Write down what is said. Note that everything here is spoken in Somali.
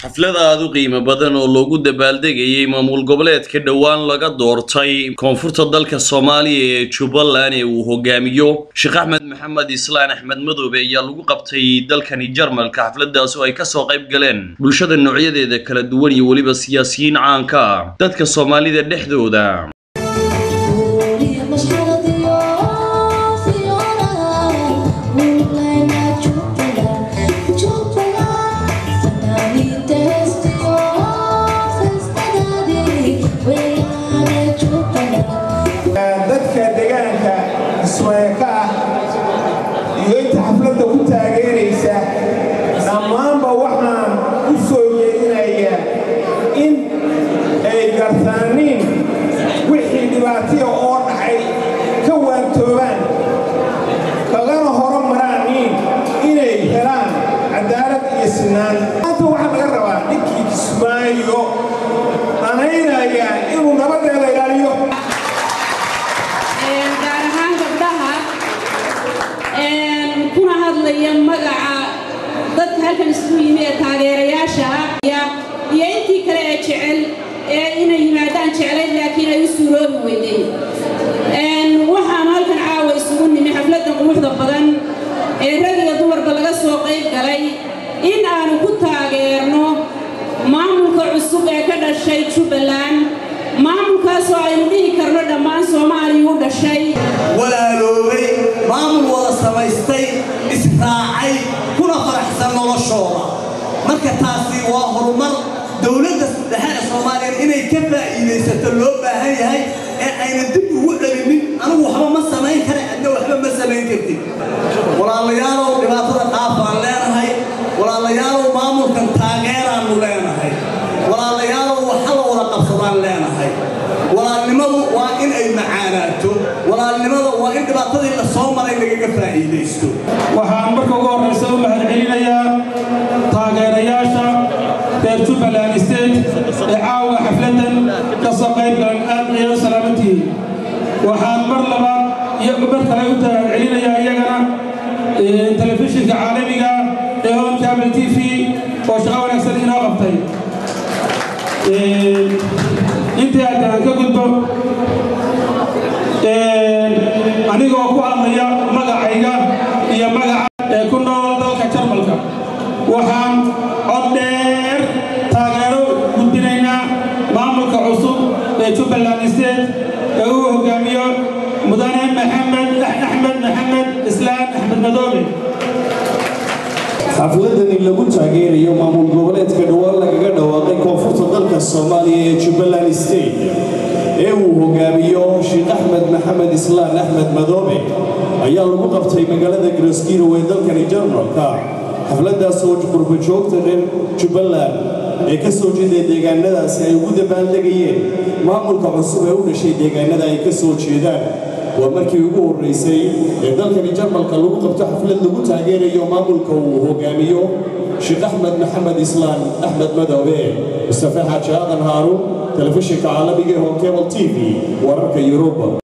xaflada aad u qiimo badan oo loogu dabaaldegayay maamul goboleedka dhawaan laga doortay koonfurta dalka Soomaaliya ee Jubbaland ee uu hogaamiyo Sheekh Axmed Maxamed Islaan Axmed Madoobe ayaa lagu qabtay dalkani Jarmalka xafladaas oo ay ka soo qayb galeen bulshada noocyadeeda kala duwan iyo waliba siyaasiyiin caan ka ah dadka Soomaalida dhexdooda حفلة كتاجريسة نمان بوحنا وسوينايا إن أي قرثانين وحي دباتي أور حي كوان توان كلنا هرم مرانين إني هران عدالة إسنان أنت واحد غروا نكي اسمايو أنا هنا يا إنه نبض على ياليو magaca dadka halkan isku yimid taageerayaasha iyo intii kale ee jecel inay yimaadaan jecel laakiin ay suuroobi weydeen waxaan halkan caawa isugu nimid xafladda quruxda badan ee rag iyo dumarba laga soo qayb galay in aan ku taageerno maamulka cusub ee ka dhashay Jubbaland maamulkaas oo aynu dhihi karno dhammaan Soomaaliya u dhashay walaaloobay maamul wada samaystay israacay kuna faraxsan noloshooda marka taasi waa horumar dawladda dhexe Soomaaliya inay ka faa'iideysato loo baahan yahay ee ayna dib ugu dhalinin anigu waxba ma samayn kara adna waxba ma samayn kartid walaalayaal dhibaatada qaafaan leenahay walaalayaal maamulkan taageeraan leenahay walaalayaal waxa la wada qabsadaan leenahay walaalnimadu waa in ay macaanaato walaalnimada waa in dhibaatadii la soo maray laga faa'iideysto waxaan marka ugu horeysa u mahadcelinayaa taageerayaasha reer Jubbaland State ee caawa xafladan ka soo qayb galan aad iyo salaamantii waxaan mar labaad iyo mar kale u mahadcelinayaa iyagana telefishinka caalamiga ee Home Cable TV oo shaqo wanaagsan inoo qabtay intii aad ka gudbo anigoo ku hadlaya magacayga iyo magaca ku nool dalka Jarmalka waxaan cod dheer taageero gudbinaynaa maamulka cusub ee Jubbaland State ee uu hogaamiyo mudane Axmed Maxamed Islaan Axmed Madoobe xafladani lagu taageerayo maamul goboleedka dhawaan lagaga dhawaaqay koonfurta dalka Soomaaliya ee Jubbaland State ee uu hogaamiyo Sheekh Axmed Maxamed Islaan Axmed Madoobe ayaa lagu qabtay magaalada Glasgow ee dalka Jarmalka xafladaas oo qurbo joogta reer Jubbaland ee ka soo jeeday deegaanadaas ay ugu dabaaldegayeen maamulka cusub ee u dhashay deegaanada ay ka soo jeedaan ومركي يقول رئيسي ذلك الجرمال كلو قبض حفلة لو تاجريو مامل كو هوجاميو شيخ أحمد محمد إسلام أحمد مدوبي استفاحة هذا هارون تلفزيون عالمي هون كيبل تي في ورك يوروبا